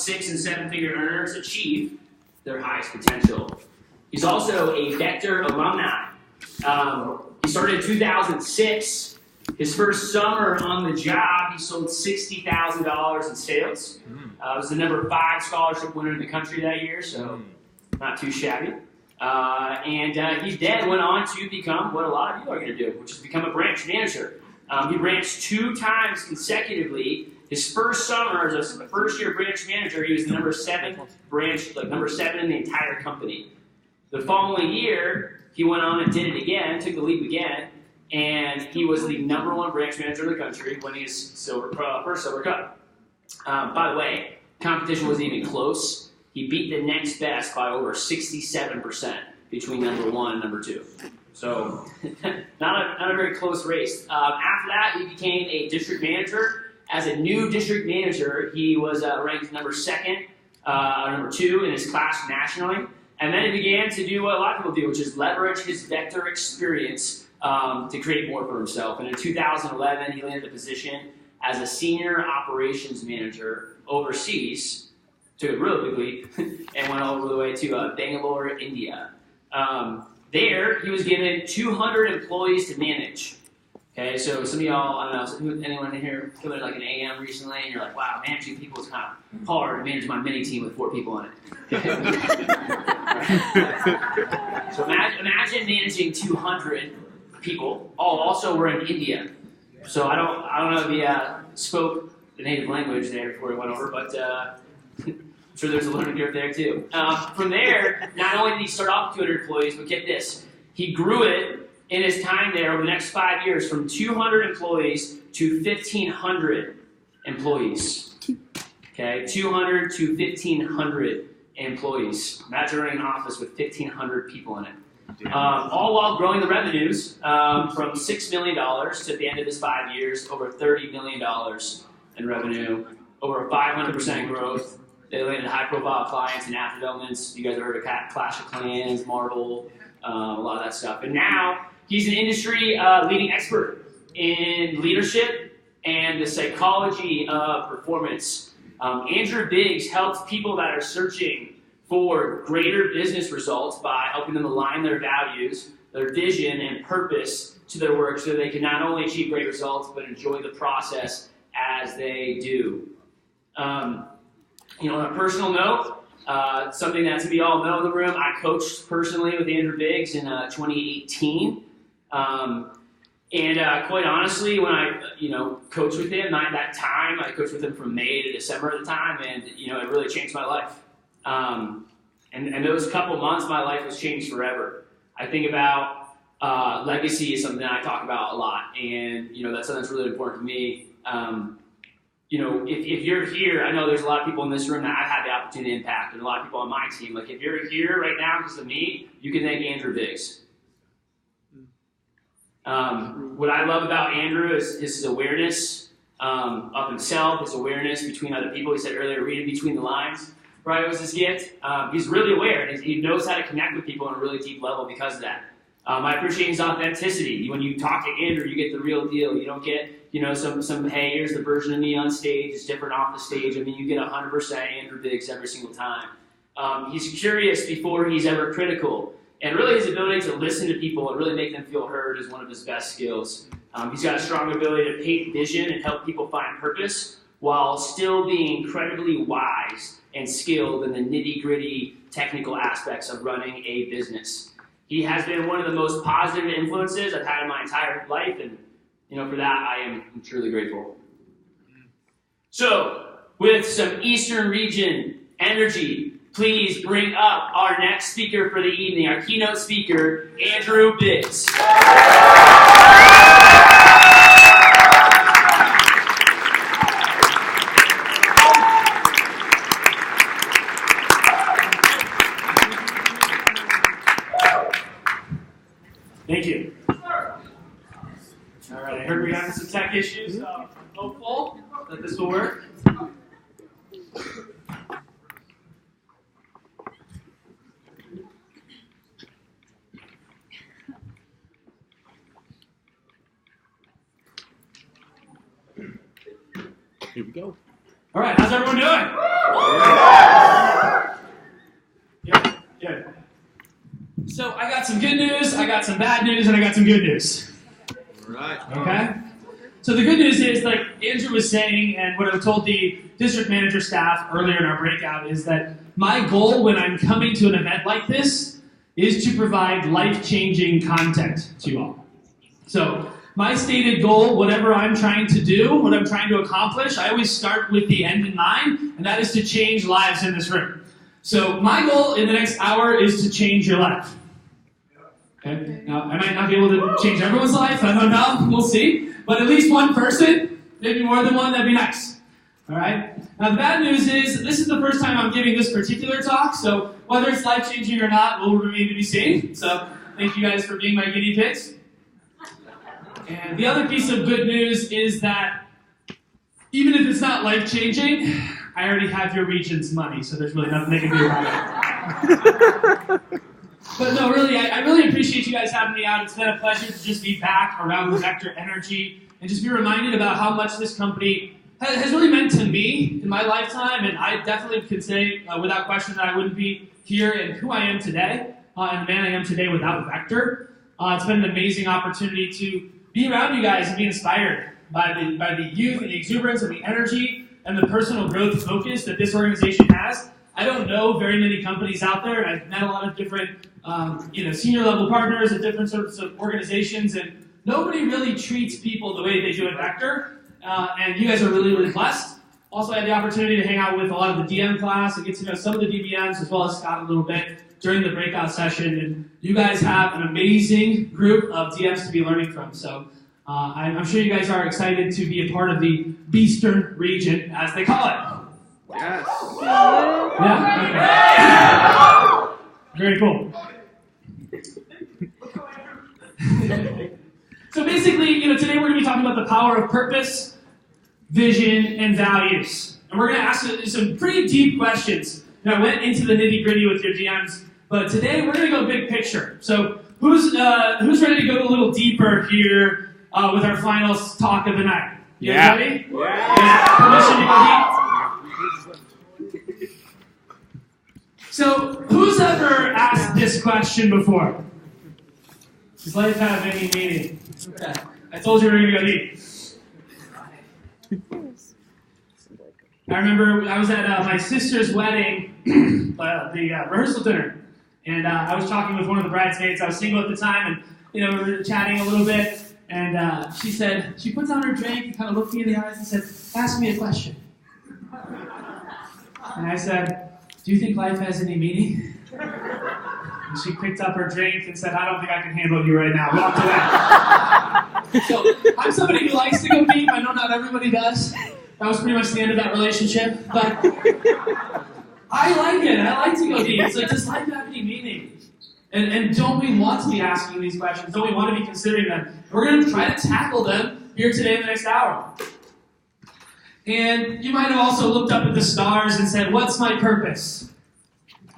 6- and 7-figure earners achieve their highest potential. He's also a Vector alumni. He started in 2006. His first summer on the job, he sold $60,000 in sales. Was the number 5 scholarship winner in the country that year, so not too shabby. And he then went on to become what a lot of you are going to do, which is become a branch manager. He branched 2 times consecutively. His first summer as a first-year branch manager, he was the number 7 branch, like number 7 in the entire company. The following year, he went on and did it again, took the leap again, and he was the number 1 branch manager in the country, winning his first Silver Cup. By the way, competition wasn't even close. He beat the next best by over 67% between number 1 and number 2. So, not a very close race. After that, he became a district manager. As a new district manager, he was ranked number 2nd, number 2 in his class nationally. And then he began to do what a lot of people do, which is leverage his Vector experience to create more for himself. And in 2011, he landed a position as a senior operations manager overseas, took a really big leap, and went all the way to Bangalore, India. There, he was given 200 employees to manage. Okay, so some of y'all, I don't know, anyone in here committed like an AM recently, and you're like, wow, managing people is kind of hard. I manage my mini team with 4 people on it. So imagine managing 200 people. All also were in India. So I don't know if he spoke the native language there before he went over, but I'm sure there's a learning curve there too. From there, not only did he start off with 200 employees, but get this, he grew it in his time there over the next 5 years from 200 employees to 1,500 employees. Okay, 200 to 1,500 employees. Imagine running an office with 1,500 people in it. All while growing the revenues from $6 million to at the end of his 5 years, over $30 million in revenue, over 500% growth. They landed high-profile clients and app developments. You guys have heard of Clash of Clans, Marvel, a lot of that stuff. And now, he's an industry leading expert in leadership and the psychology of performance. Andrew Biggs helps people that are searching for greater business results by helping them align their values, their vision, and purpose to their work so they can not only achieve great results, but enjoy the process as they do. On a personal note, something that we all know in the room, I coached personally with Andrew Biggs in 2018. And quite honestly, when I, coached with him, that time, I coached with him from May to December at the time, and, it really changed my life. And those couple months, my life was changed forever. I think about legacy is something that I talk about a lot, and, that's something that's really important to me. If you're here, I know there's a lot of people in this room that I've had the opportunity to impact, and a lot of people on my team. Like, if you're here right now because of me, you can thank Andrew Biggs. What I love about Andrew is his awareness of himself, his awareness between other people. He said earlier, reading between the lines, right, was his gift. He's really aware, and he knows how to connect with people on a really deep level because of that. I appreciate his authenticity. When you talk to Andrew, you get the real deal. You don't get, some hey, here's the version of me on stage. It's different off the stage. You get 100% Andrew Biggs every single time. He's curious before he's ever critical. And really his ability to listen to people and really make them feel heard is one of his best skills. He's got a strong ability to paint vision and help people find purpose while still being incredibly wise and skilled in the nitty-gritty technical aspects of running a business. He has been one of the most positive influences I've had in my entire life, and for that I am truly grateful. So, with some Eastern region energy, please bring up our next speaker for the evening, our keynote speaker, Andrew Biggs. Thank you. All right, I heard we're having some tech issues, so I'm hopeful that this will work. Here we go. All right, how's everyone doing? I got some good news, I got some bad news, and I got some good news. Right. Okay? So the good news is, like Andrew was saying, and what I told the district manager staff earlier in our breakout, is that my goal when I'm coming to an event like this is to provide life-changing content to you all. So my stated goal, whatever I'm trying to do, what I'm trying to accomplish, I always start with the end in mind, and that is to change lives in this room. So my goal in the next hour is to change your life. Okay? Now, I might not be able to change everyone's life, I don't know, we'll see. But at least one person, maybe more than one, that'd be nice. All right? Now, the bad news is, this is the first time I'm giving this particular talk, so whether it's life-changing or not will remain to be seen. So, thank you guys for being my guinea pigs. And the other piece of good news is that even if it's not life-changing, I already have your region's money, so there's really nothing they can do about it. But no, really, I really appreciate you guys having me out. It's been a pleasure to just be back around the Vector Energy and just be reminded about how much this company has really meant to me in my lifetime. And I definitely could say without question that I wouldn't be here and who I am today and the man I am today without Vector. It's been an amazing opportunity to be around you guys and be inspired by the youth and the exuberance and the energy and the personal growth focus that this organization has. I don't know very many companies out there, and I've met a lot of different senior level partners at different sorts of organizations, and nobody really treats people the way they do at Vector, and you guys are really, really blessed. Also, I had the opportunity to hang out with a lot of the DM class and get to know some of the DBMs as well as Scott a little bit during the breakout session, and you guys have an amazing group of DMs to be learning from. So I'm sure you guys are excited to be a part of the Beastern region, as they call it. Yes. Yeah? Okay. Very cool. So basically, today we're going to be talking about the power of purpose, vision, and values. And we're going to ask some pretty deep questions. I went into the nitty-gritty with your DMs, but today we're going to go big picture. So who's ready to go a little deeper here with our final talk of the night? You guys ready? Yeah. Permission to go deep? So, who's ever asked this question before? Does life have any meaning? Okay. I told you we were going to go deep. I remember I was at my sister's wedding, the rehearsal dinner, and I was talking with one of the bridesmaids. I was single at the time, and we were chatting a little bit, and she puts down her drink and kind of looked me in the eyes and said, "Ask me a question." And I said, "Do you think life has any meaning?" And she picked up her drink and said, "I don't think I can handle you right now." Walked away. So I'm somebody who likes to go deep. I know not everybody does. That was pretty much the end of that relationship. But I like it. I like to go deep. It's like, does life have any meaning? And don't we want to be asking these questions? Don't we want to be considering them? We're going to try to tackle them here today in the next hour. And you might have also looked up at the stars and said, "What's my purpose?"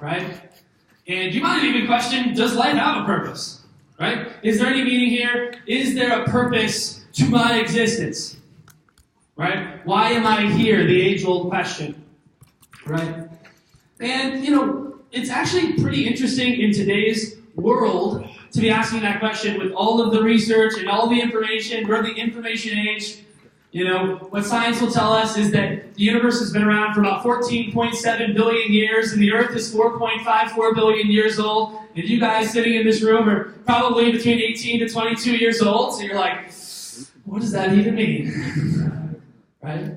Right? And you might have even questioned, does life have a purpose? Right? Is there any meaning here? Is there a purpose to my existence? Right? Why am I here? The age-old question. Right? And, it's actually pretty interesting in today's world to be asking that question with all of the research and all the information. We're in the information age. What science will tell us is that the universe has been around for about 14.7 billion years, and the Earth is 4.54 billion years old, and you guys sitting in this room are probably between 18 to 22 years old, so you're like, what does that even mean? Right?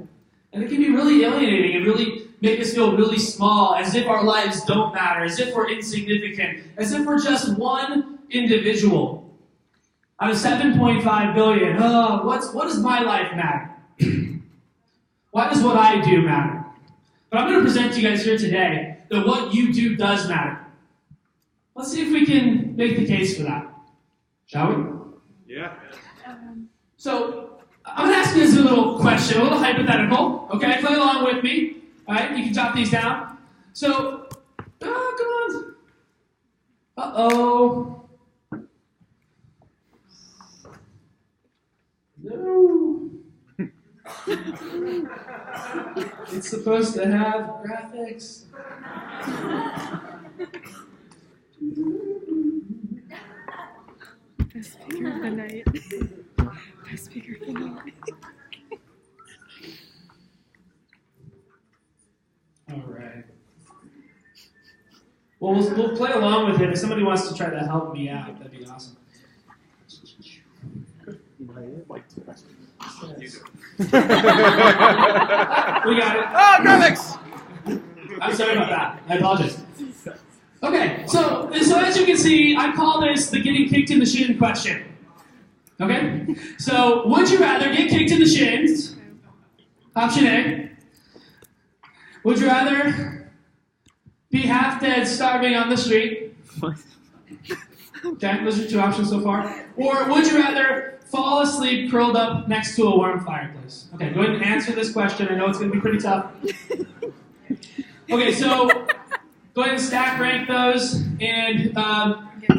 And it can be really alienating and really make us feel really small, as if our lives don't matter, as if we're insignificant, as if we're just one individual. Out of 7.5 billion, what does my life matter? Why does what I do matter? But I'm going to present to you guys here today that what you do does matter. Let's see if we can make the case for that. Shall we? Yeah. So, I'm going to ask you this little question, a little hypothetical. Okay, play along with me. All right, you can jot these down. So, come on. Uh-oh. No. It's supposed to have graphics. Best speaker of the night. Best speaker of the night. All right. Well, we'll play along with it. If somebody wants to try to help me out, that'd be awesome. We got it. Ah, graphics! I'm sorry about that. I apologize. Okay, so as you can see, I call this the getting kicked in the shin question. Okay? So, would you rather get kicked in the shins? Option A. Would you rather be half dead starving on the street? Okay, those are two options so far. Or would you rather fall asleep curled up next to a warm fireplace? Okay, go ahead and answer this question. I know it's going to be pretty tough. Okay, so go ahead and stack rank those. And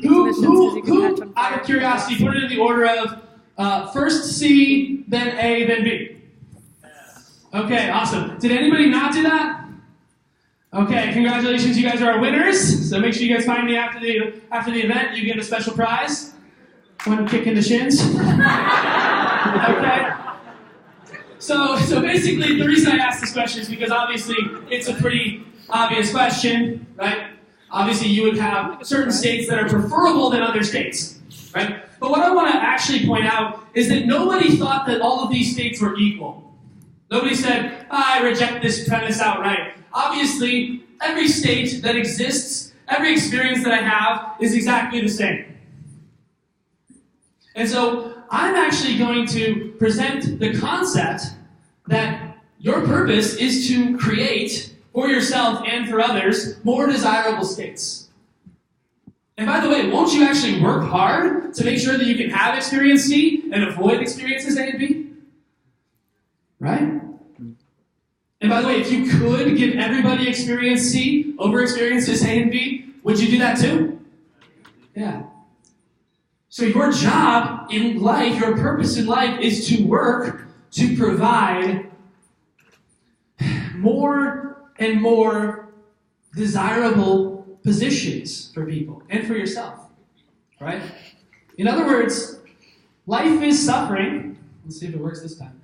who out of curiosity, put it in the order of first C, then A, then B? Okay, awesome. Did anybody not do that? Okay, congratulations, you guys are our winners. So make sure you guys find me after the event. You get a special prize. One kick in the shins. Okay. So basically, the reason I asked this question is because obviously it's a pretty obvious question, right? Obviously, you would have certain states that are preferable than other states, right? But what I want to actually point out is that nobody thought that all of these states were equal. Nobody said, I reject this premise outright. Obviously, every state that exists, every experience that I have is exactly the same. And so I'm actually going to present the concept that your purpose is to create for yourself and for others more desirable states. And by the way, won't you actually work hard to make sure that you can have experience C and avoid experiences A and B? Right? And by the way, if you could give everybody experience C over experiences A and B, would you do that too? Yeah. So your job in life, your purpose in life is to work to provide more and more desirable positions for people and for yourself, right? In other words, life is suffering. Let's see if it works this time.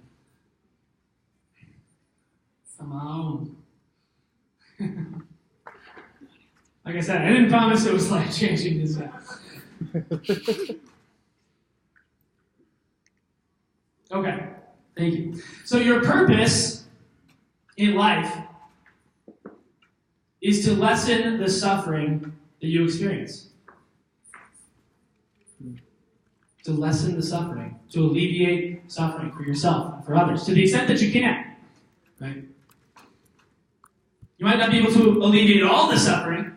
Come on. Like I said, I didn't promise it was life-changing this time. Okay, thank you. So your purpose in life is to lessen the suffering that you experience. To lessen the suffering, to alleviate suffering for yourself and for others, to the extent that you can, right? You might not be able to alleviate all the suffering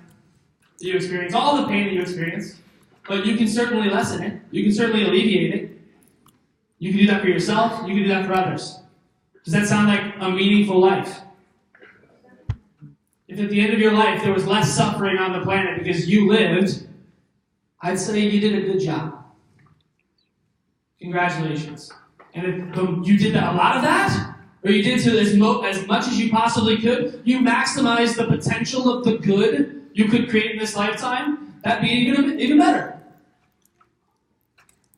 that you experience, all the pain that you experience, but you can certainly lessen it. You can certainly alleviate it. You can do that for yourself. You can do that for others. Does that sound like a meaningful life? If at the end of your life there was less suffering on the planet because you lived, I'd say you did a good job. Congratulations. And if you did a lot of that, or you did to as much as you possibly could, you maximized the potential of the good you could create in this lifetime, that'd be even better.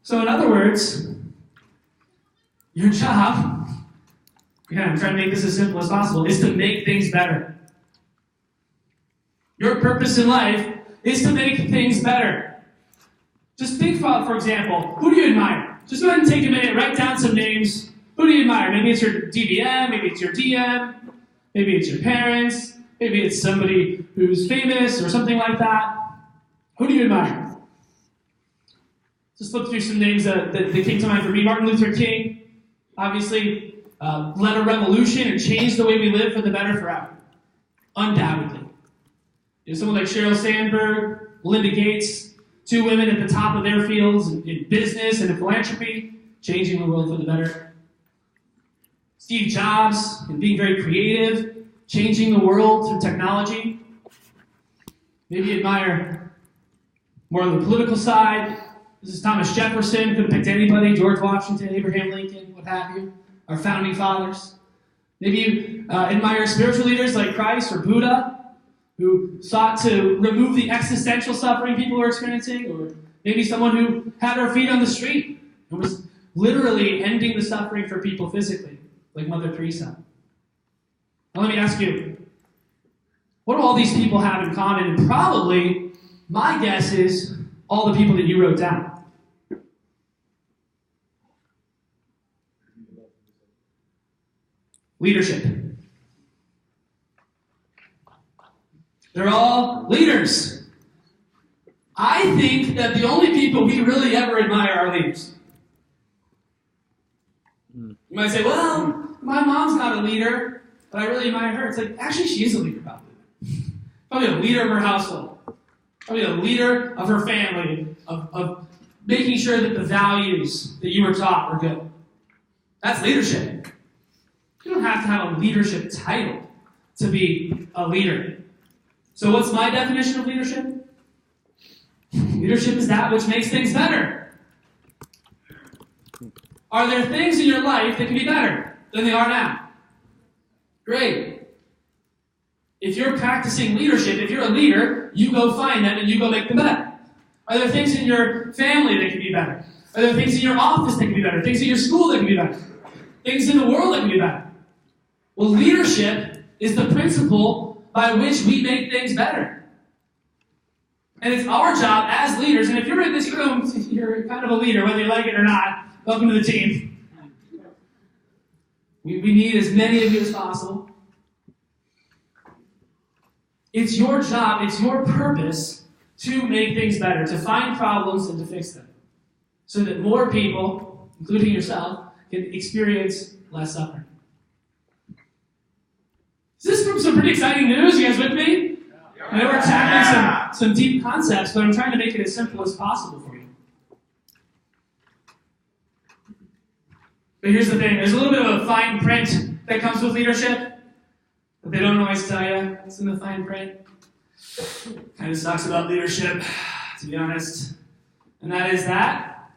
So in other words, your job, again, I'm trying to make this as simple as possible, is to make things better. Your purpose in life is to make things better. Just think about, for example, who do you admire? Just go ahead and take a minute, write down some names. Who do you admire? Maybe it's your DVM, maybe it's your DM, maybe it's your parents, maybe it's somebody who's famous or something like that. Who do you admire? Just look through some names that came to mind for me. Martin Luther King, obviously, led a revolution and changed the way we live for the better forever. Undoubtedly. Someone like Sheryl Sandberg, Linda Gates, two women at the top of their fields in business and in philanthropy, changing the world for the better. Steve Jobs, and being very creative, changing the world through technology. Maybe you admire more on the political side. This is Thomas Jefferson, could have picked anybody, George Washington, Abraham Lincoln, what have you, our founding fathers. Maybe you admire spiritual leaders like Christ or Buddha, who sought to remove the existential suffering people are experiencing, or Maybe someone who had her feet on the street and was literally ending the suffering for people physically, like Mother Teresa. Now let me ask you, what do all these people have in common? And probably, my guess is, all the people that you wrote down. Leadership. They're all leaders. I think that the only people we really ever admire are leaders. You might say, well, my mom's not a leader, but I really admire her. It's like, actually, she is a leader, probably. Probably a leader of her household. Probably a leader of her family, of making sure that the values that you were taught were good. That's leadership. You don't have to have a leadership title to be a leader. So what's my definition of leadership? Leadership is that which makes things better. Are there things in your life that can be better than they are now? Great. If you're practicing leadership, if you're a leader, you go find them and you go make them better. Are there things in your family that can be better? Are there things in your office that can be better? Things in your school that can be better? Things in the world that can be better? Well, leadership is the principle by which we make things better. And it's our job as leaders, and if you're in this room, you're kind of a leader, whether you like it or not. Welcome to the team. We need as many of you as possible. It's your job, it's your purpose to make things better, to find problems and to fix them, so that more people, including yourself, can experience less suffering. Is this some pretty exciting news? You guys with me? I know we're tackling some deep concepts, but I'm trying to make it as simple as possible for you. But here's the thing. There's a little bit of a fine print that comes with leadership, but they don't always tell you it's in the fine print. Kind of sucks about leadership, to be honest. And that is that.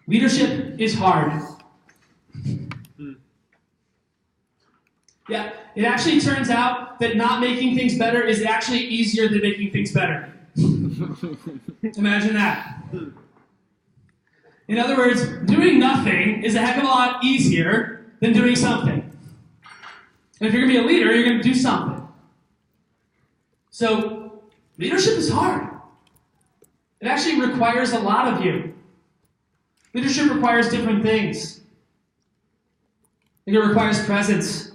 Leadership is hard. Yeah, it actually turns out that not making things better is actually easier than making things better. Imagine that. In other words, doing nothing is a heck of a lot easier than doing something. And if you're going to be a leader, you're going to do something. So, leadership is hard. It actually requires a lot of you. Leadership requires different things. It requires presence.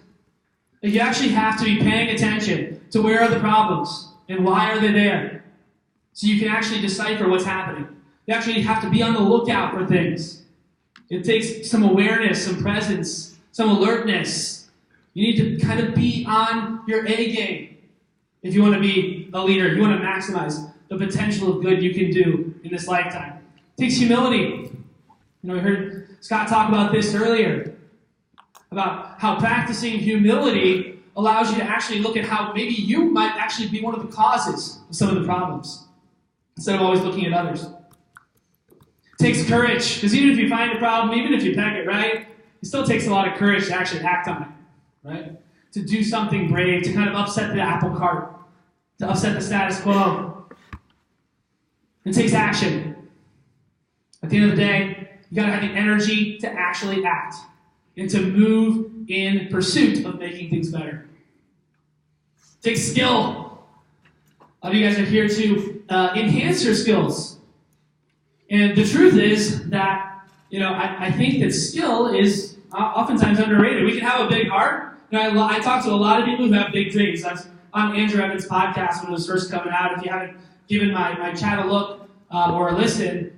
You actually have to be paying attention to where are the problems and why are they there, so you can actually decipher what's happening. You actually have to be on the lookout for things. It takes some awareness, some presence, some alertness. You need to kind of be on your A game if you want to be a leader. You want to maximize the potential of good you can do in this lifetime. It takes humility. We heard Scott talk about this earlier, about how practicing humility allows you to actually look at how maybe you might actually be one of the causes of some of the problems, instead of always looking at others. It takes courage, because even if you find a problem, even if you peg it right, it still takes a lot of courage to actually act on it, right? To do something brave, to kind of upset the apple cart, to upset the status quo. It takes action. At the end of the day, you got to have the energy to actually act and to move in pursuit of making things better. It takes skill. A lot of you guys are here to enhance your skills. And the truth is that, I think that skill is oftentimes underrated. We can have a big heart. I talk to a lot of people who have big dreams. I was on Andrew Evans' podcast when it was first coming out. If you haven't given my chat a look or a listen,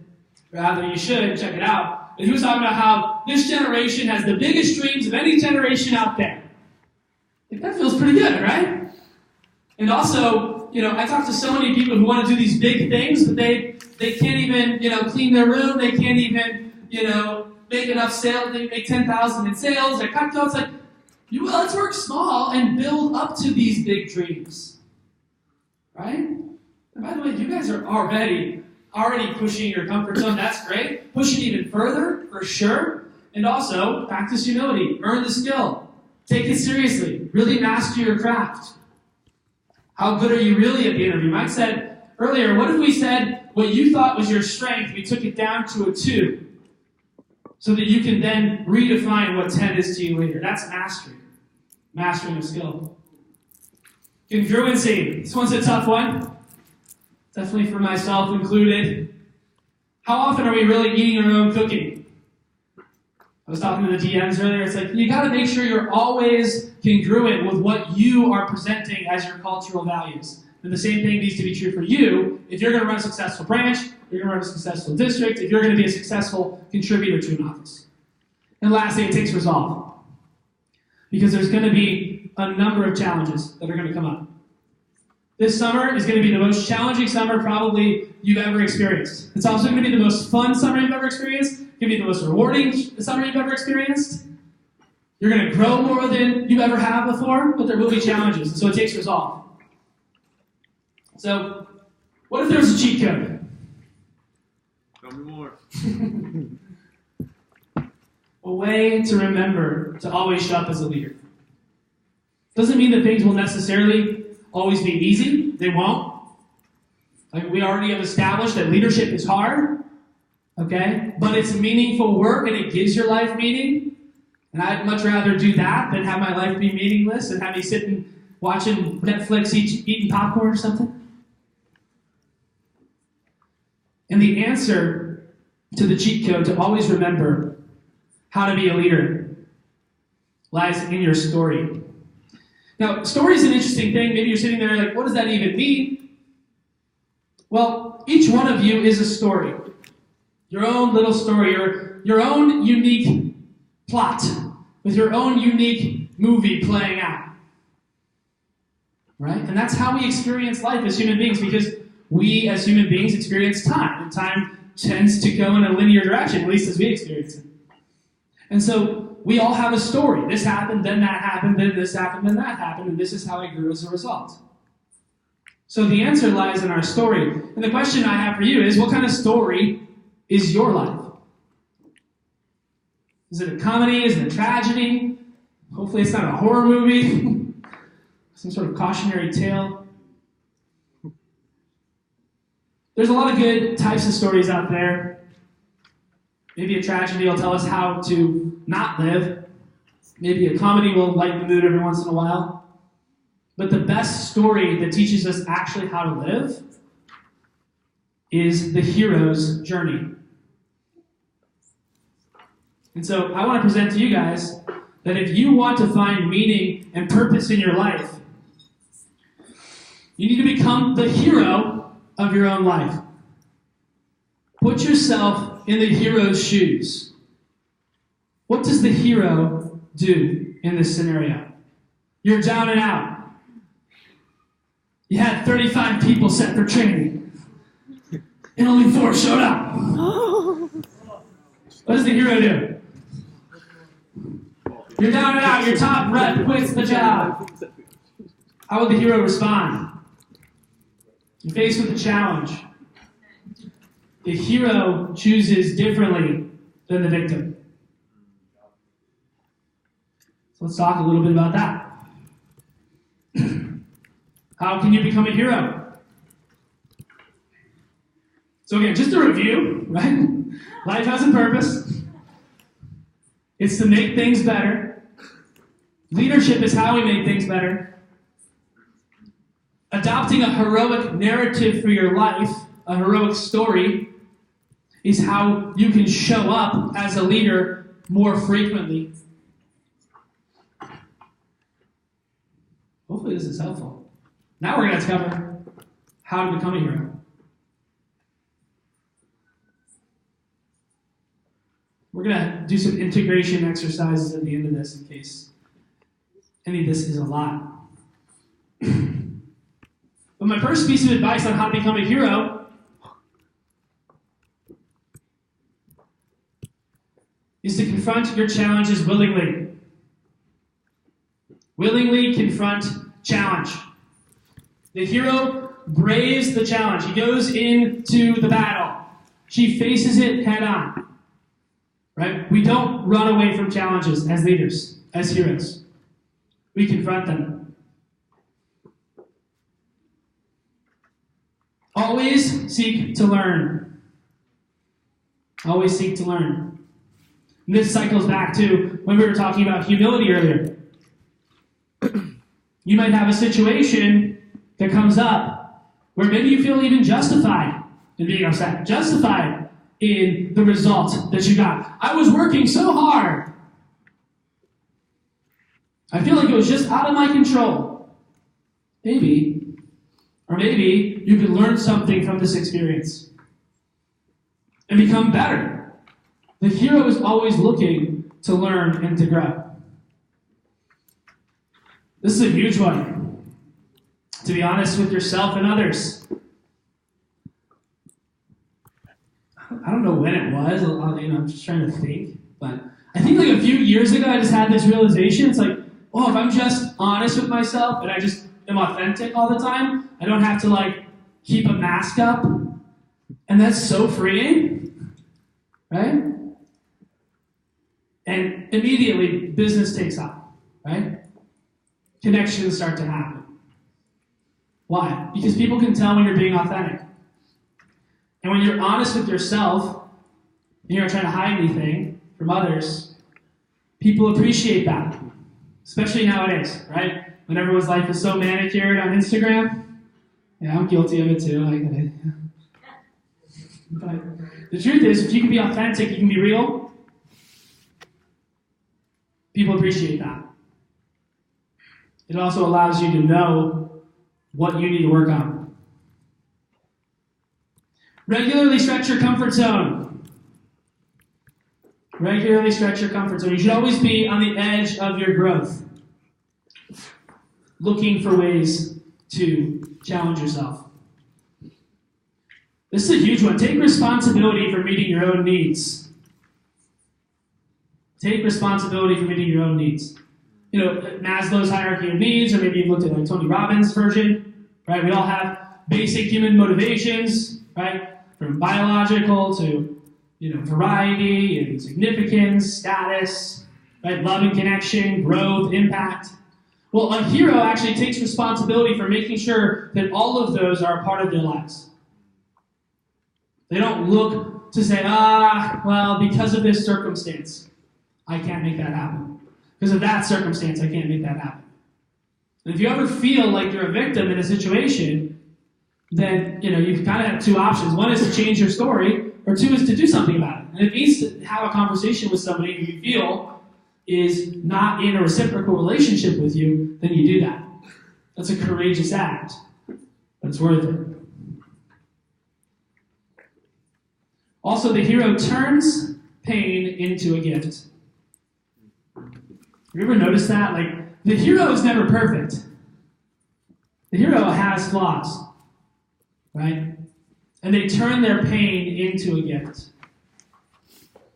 rather you should check it out. And he was talking about how this generation has the biggest dreams of any generation out there. That feels pretty good, right? And also, I talk to so many people who want to do these big things, but they can't even, clean their room. They can't even, make enough sales. They make $10,000 in sales. They're cut coats. Like, let's work small and build up to these big dreams, right? And by the way, you guys are already pushing your comfort zone. That's great. Push it even further, for sure. And also, practice humility. Earn the skill. Take it seriously. Really master your craft. How good are you really at the interview? Mike said earlier, what if we said what you thought was your strength, we took it down to a 2, so that you can then redefine what 10 is to you later? That's mastery. Mastering of skill. Congruency. This one's a tough one. Definitely for myself included. How often are we really eating our own cooking? I was talking to the DMs earlier. It's like, you got to make sure you're always congruent with what you are presenting as your cultural values. And the same thing needs to be true for you. If you're going to run a successful branch, you're going to run a successful district, if you're going to be a successful contributor to an office. And lastly, it takes resolve. Because there's going to be a number of challenges that are going to come up. This summer is going to be the most challenging summer probably you've ever experienced. It's also going to be the most fun summer you've ever experienced. It's going to be the most rewarding summer you've ever experienced. You're going to grow more than you ever have before, but there will be challenges, and so it takes resolve. So, what if there was a cheat code? Tell me more. A way to remember to always show up as a leader. Doesn't mean that things will necessarily always be easy. They won't. Like we already have established that leadership is hard, okay? But it's meaningful work and it gives your life meaning. And I'd much rather do that than have my life be meaningless and have me sitting watching Netflix eating popcorn or something. And the answer to the cheat code to always remember how to be a leader lies in your story. Now, story is an interesting thing. Maybe you're sitting there like, what does that even mean? Well, each one of you is a story. Your own little story, your own unique plot, with your own unique movie playing out. Right? And that's how we experience life as human beings, because we as human beings experience time. And time tends to go in a linear direction, at least as we experience it. And so we all have a story. This happened, then that happened, then this happened, then that happened, and this is how I grew as a result. So the answer lies in our story. And the question I have for you is, what kind of story is your life? Is it a comedy? Is it a tragedy? Hopefully it's not a horror movie. Some sort of cautionary tale. There's a lot of good types of stories out there. Maybe a tragedy will tell us how to not live. Maybe a comedy will lighten the mood every once in a while. But the best story that teaches us actually how to live is the hero's journey. And so I want to present to you guys that if you want to find meaning and purpose in your life, you need to become the hero of your own life. Put yourself in the hero's shoes. What does the hero do in this scenario? You're down and out. You had 35 people set for training, and only 4 showed up. What does the hero do? You're down and out. Your top rep quits the job. How would the hero respond? You're faced with a challenge. The hero chooses differently than the victim. So let's talk a little bit about that. How can you become a hero? So again, just a review, right? Life has a purpose. It's to make things better. Leadership is how we make things better. Adopting a heroic narrative for your life, a heroic story, is how you can show up as a leader more frequently. Hopefully this is helpful. Now we're going to cover how to become a hero. We're going to do some integration exercises at the end of this in case any of this is a lot. But my first piece of advice on how to become a hero is to confront your challenges willingly. Willingly confront challenge. The hero braves the challenge. He goes into the battle. She faces it head on. Right? We don't run away from challenges as leaders, as heroes. We confront them. Always seek to learn. Always seek to learn. And this cycles back to when we were talking about humility earlier. You might have a situation that comes up where maybe you feel even justified in being upset, justified in the result that you got. I was working so hard. I feel like it was just out of my control. Maybe. Or maybe you could learn something from this experience and become better. The hero is always looking to learn and to grow. This is a huge one. To be honest with yourself and others. I don't know when it was. I'm just trying to think. But I think like a few years ago, I just had this realization. It's like, oh, if I'm just honest with myself and I just am authentic all the time, I don't have to like keep a mask up. And that's so freeing. Right? And immediately, business takes off. Right? Connections start to happen. Why? Because people can tell when you're being authentic. And when you're honest with yourself, and you're not trying to hide anything from others, people appreciate that. Especially nowadays, right? When everyone's life is so manicured on Instagram. Yeah, I'm guilty of it too. I get it. But the truth is, if you can be authentic, you can be real, people appreciate that. It also allows you to know what you need to work on. Regularly stretch your comfort zone. Regularly stretch your comfort zone. You should always be on the edge of your growth, looking for ways to challenge yourself. This is a huge one. Take responsibility for meeting your own needs. Take responsibility for meeting your own needs. You know, Maslow's hierarchy of needs, or maybe you've looked at like Tony Robbins' version, right? We all have basic human motivations, right? From biological to, variety and significance, status, right? Love and connection, growth, impact. Well, a hero actually takes responsibility for making sure that all of those are a part of their lives. They don't look to say, because of this circumstance, I can't make that happen. Because of that circumstance, I can't make that happen. And if you ever feel like you're a victim in a situation, then you kind of have two options. One is to change your story, or two is to do something about it. And it means to have a conversation with somebody who you feel is not in a reciprocal relationship with you, then you do that. That's a courageous act, but it's worth it. Also, the hero turns pain into a gift. Have you ever noticed that? Like, the hero is never perfect. The hero has flaws, right? And they turn their pain into a gift.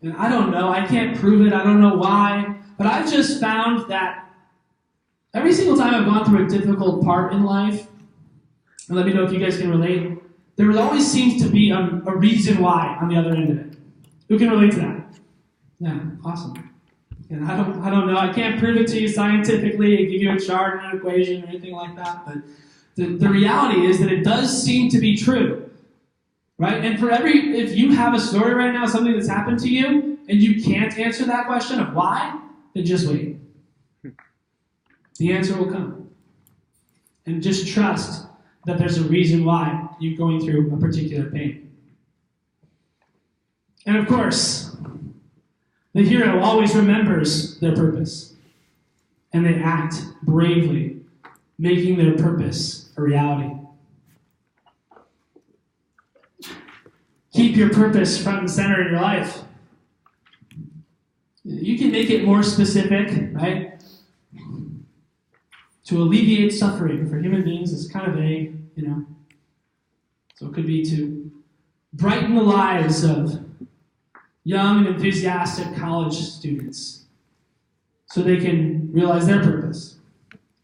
And I don't know, I can't prove it, I don't know why, but I've just found that every single time I've gone through a difficult part in life, and let me know if you guys can relate, there always seems to be a reason why on the other end of it. Who can relate to that? Yeah, awesome. And I don't know, I can't prove it to you scientifically, give you a chart or an equation or anything like that, but the reality is that it does seem to be true, right? And if you have a story right now, something that's happened to you, and you can't answer that question of why, then just wait. The answer will come. And just trust that there's a reason why you're going through a particular pain. And of course, the hero always remembers their purpose, and they act bravely, making their purpose a reality. Keep your purpose front and center in your life. You can make it more specific, right? To alleviate suffering for human beings is kind of vague, So it could be to brighten the lives of young and enthusiastic college students so they can realize their purpose.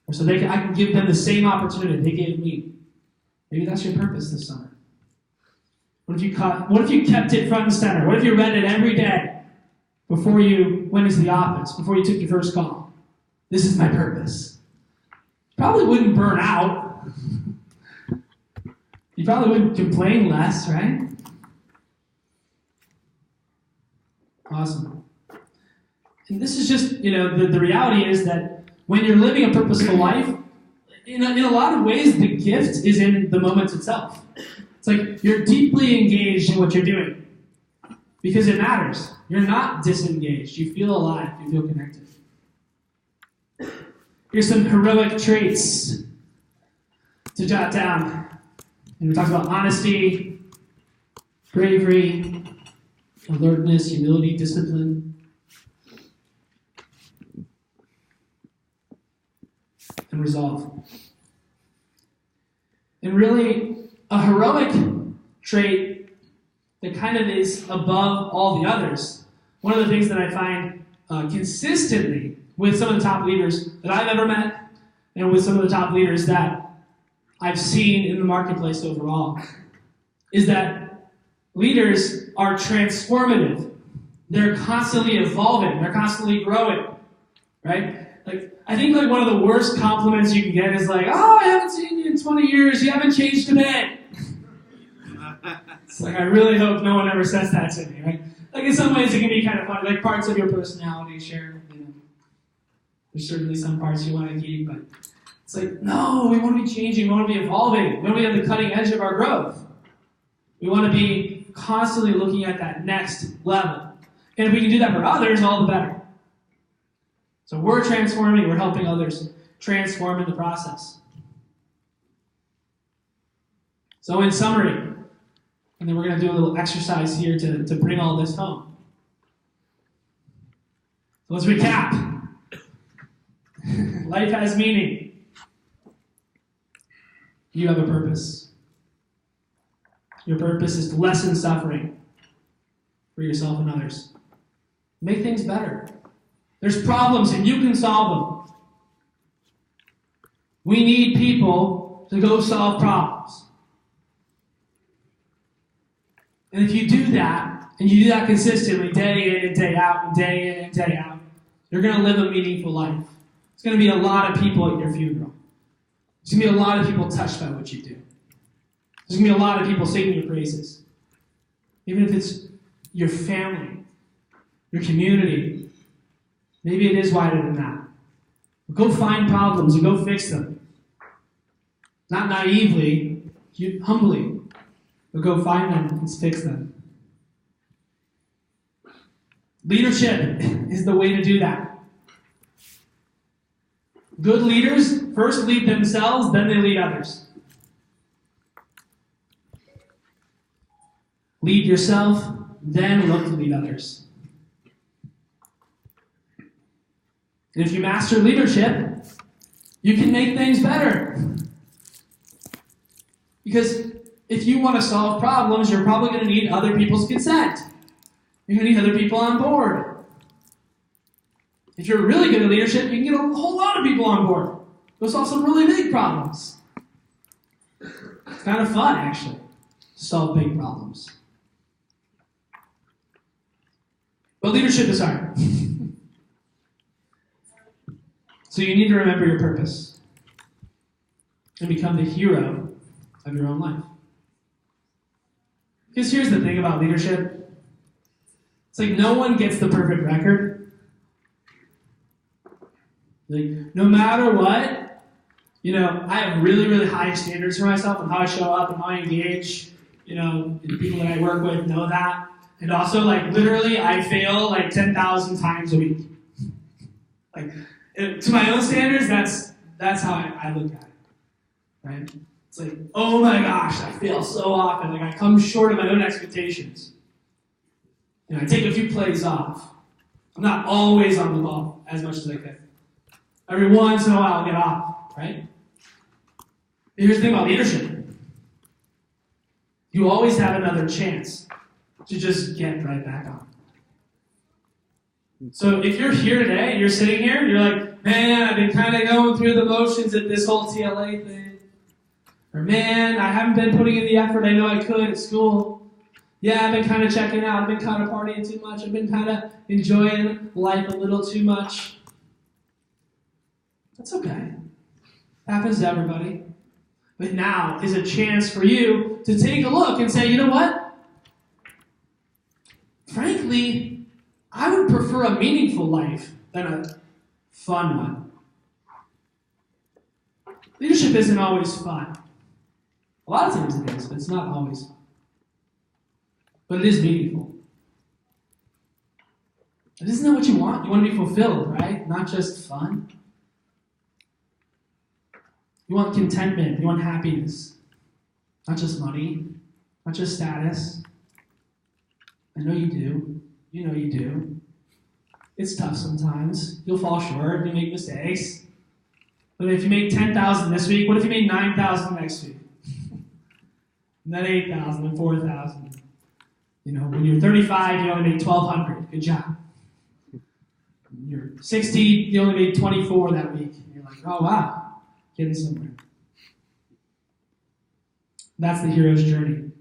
Or so I can give them the same opportunity they gave me. Maybe that's your purpose this summer. What if you kept it front and center? What if you read it every day before you went into the office, before you took your first call? This is my purpose. Probably wouldn't burn out. You probably would complain less, right? Awesome. And this is just, the reality is that when you're living a purposeful life, in a lot of ways, the gift is in the moment itself. It's like you're deeply engaged in what you're doing because it matters. You're not disengaged. You feel alive. You feel connected. Here's some heroic traits to jot down. And we talked about honesty, bravery, alertness, humility, discipline, and resolve. And really, a heroic trait that kind of is above all the others. One of the things that I find consistently with some of the top leaders that I've ever met, and with some of the top leaders that I've seen in the marketplace overall, is that leaders are transformative. They're constantly evolving. They're constantly growing, right? I think one of the worst compliments you can get is oh, I haven't seen you in 20 years. You haven't changed a bit. It's I really hope no one ever says that to me, right? In some ways it can be kind of funny. Parts of your personality share, there's certainly some parts you want to keep, but it's no, we want to be changing. We want to be evolving. We want to be on the cutting edge of our growth. We want to be constantly looking at that next level. And if we can do that for others, all the better. So we're transforming, we're helping others transform in the process. So in summary, and then we're going to do a little exercise here to bring all this home. So let's recap. Life has meaning. You have a purpose. Your purpose is to lessen suffering for yourself and others. Make things better. There's problems and you can solve them. We need people to go solve problems. And if you do that, and you do that consistently, day in and day out, and day in and day out, you're going to live a meaningful life. There's going to be a lot of people at your funeral. There's going to be a lot of people touched by what you do. There's going to be a lot of people singing your praises. Even if it's your family, your community. Maybe it is wider than that. But go find problems and go fix them. Not naively, humbly, but go find them and fix them. Leadership is the way to do that. Good leaders first lead themselves, then they lead others. Lead yourself, then look to lead others. And if you master leadership, you can make things better. Because if you want to solve problems, you're probably going to need other people's consent. You're going to need other people on board. If you're really good at leadership, you can get a whole lot of people on board. Go solve some really big problems. It's kind of fun, actually, to solve big problems. But leadership is hard. So you need to remember your purpose and become the hero of your own life. Because here's the thing about leadership. It's no one gets the perfect record. No matter what, I have really, really high standards for myself and how I show up and how I engage. The people that I work with know that. And also, literally, I fail 10,000 times a week. To my own standards, that's how I look at it, right? It's oh my gosh, I fail so often. I come short of my own expectations. I take a few plays off. I'm not always on the ball as much as I could. Every once in a while, I'll get off, right? But here's the thing about leadership. You always have another chance to just get right back on. So if you're here today, and you're sitting here, and you're man, I've been kind of going through the motions at this whole TLA thing. Or man, I haven't been putting in the effort I know I could at school. Yeah, I've been kind of checking out. I've been kind of partying too much. I've been kind of enjoying life a little too much. That's okay. Happens to everybody. But now is a chance for you to take a look and say, you know what? Frankly, I would prefer a meaningful life than a fun one. Leadership isn't always fun. A lot of times it is, but it's not always fun. But it is meaningful. And isn't that what you want? You want to be fulfilled, right? Not just fun. You want contentment. You want happiness. Not just money. Not just status. I know you do. You know you do. It's tough sometimes. You'll fall short. You'll make mistakes. But if you make 10,000 this week, what if you made 9,000 next week? And then 8,000 and 4,000. When you're 35, you only make 1,200. Good job. When you're 60, you only made 24 that week. And you're like, oh wow, getting somewhere. That's the hero's journey.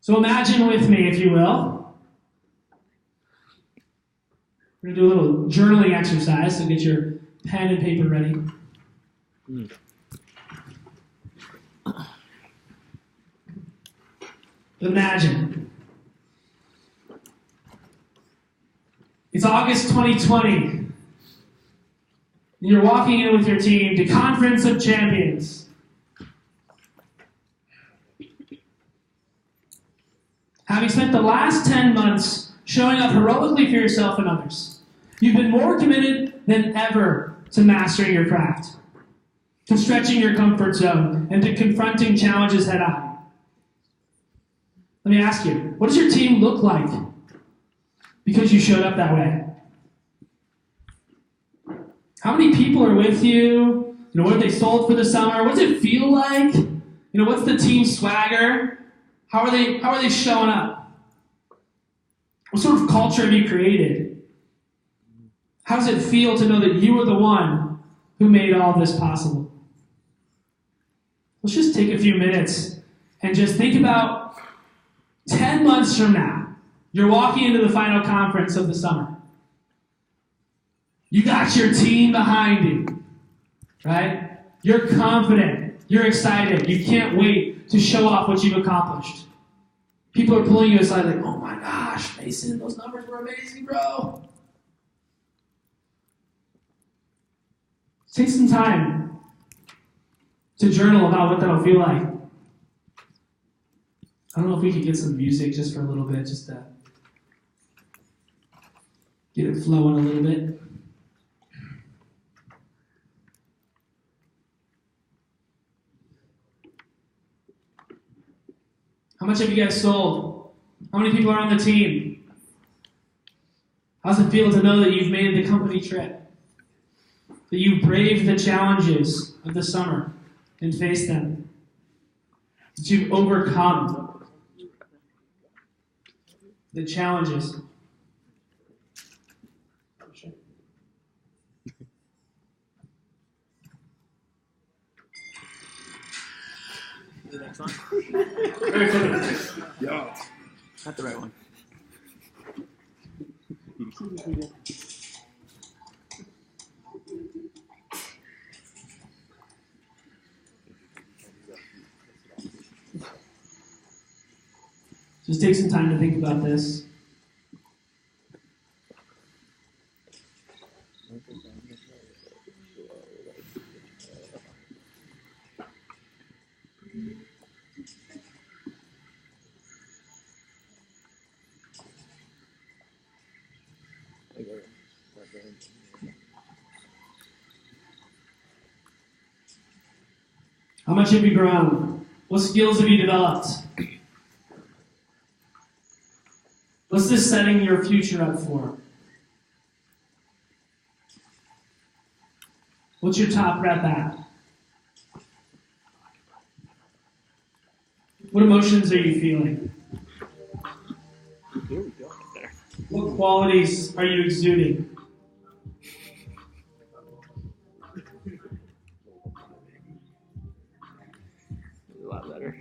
So imagine with me, if you will. We're going to do a little journaling exercise, so get your pen and paper ready. Imagine. It's August 2020. You're walking in with your team to Conference of Champions. Having spent the last 10 months showing up heroically for yourself and others, you've been more committed than ever to mastering your craft, to stretching your comfort zone, and to confronting challenges head on. Let me ask you, what does your team look like because you showed up that way? How many people are with you? What have they sold for the summer? What does it feel like? What's the team swagger? How are they showing up? What sort of culture have you created? How does it feel to know that you are the one who made all of this possible? Let's just take a few minutes and just think about 10 months from now, you're walking into the final conference of the summer. You got your team behind you, right? You're confident. You're excited. You can't wait to show off what you've accomplished. People are pulling you aside like, oh my gosh, Mason, those numbers were amazing, bro. Take some time to journal about what that'll feel like. I don't know if we could get some music just for a little bit, just to get it flowing a little bit. How much have you guys sold? How many people are on the team? How's it feel to know that you've made the company trip? That you braved the challenges of the summer and faced them? That you've overcome the challenges. The next one? Very close. Yeah. Not the right one. Just take some time to think about this. How much have you grown? What skills have you developed? What's this setting your future up for? What's your top rep at? What emotions are you feeling? Here we go. There. What qualities are you exuding? A lot better.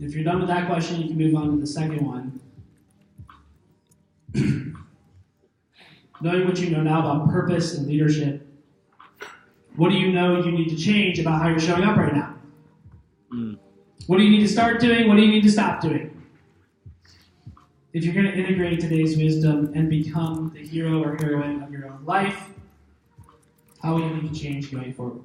If you're done with that question, you can move on to the second one. Knowing what you know now about purpose and leadership, what do you know you need to change about how you're showing up right now? What do you need to start doing? What do you need to stop doing? If you're going to integrate today's wisdom and become the hero or heroine of your own life, how will you need to change going forward?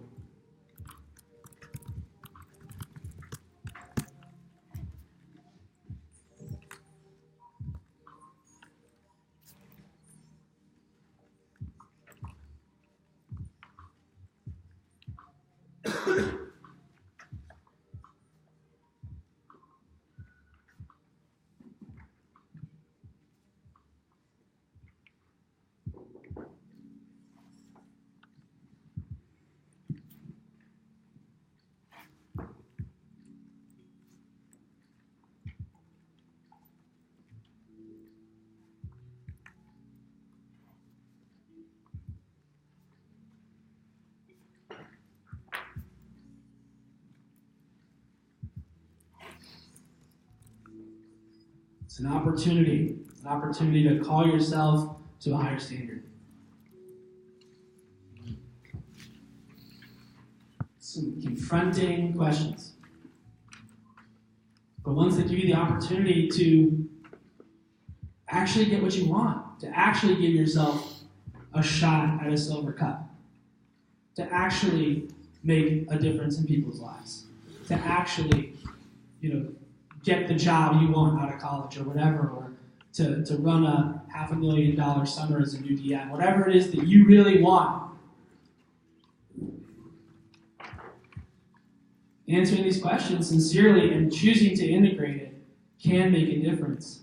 It's an opportunity. It's an opportunity to call yourself to a higher standard. Some confronting questions. But ones that give you the opportunity to actually get what you want, to actually give yourself a shot at a silver cup, to actually make a difference in people's lives, to actually, get the job you want out of college or whatever, or to run a $500,000 summer as a new DM, whatever it is that you really want. Answering these questions sincerely and choosing to integrate it can make a difference.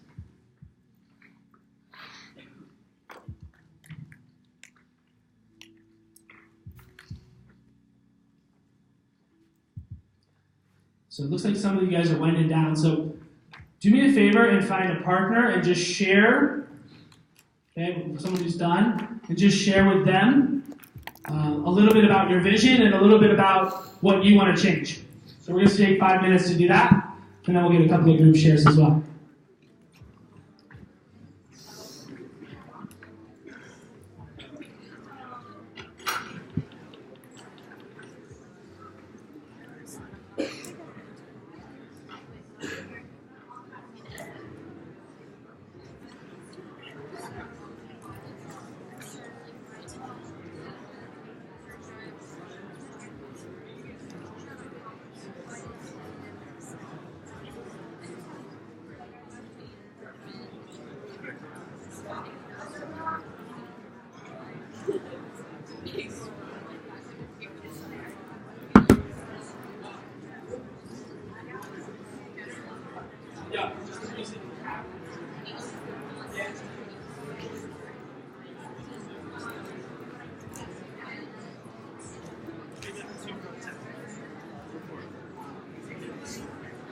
So it looks like some of you guys are winding down. So do me a favor and find a partner and just share, okay, with someone who's done, and just share with them a little bit about your vision and a little bit about what you want to change. So we're going to take 5 minutes to do that, and then we'll get a couple of group shares as well.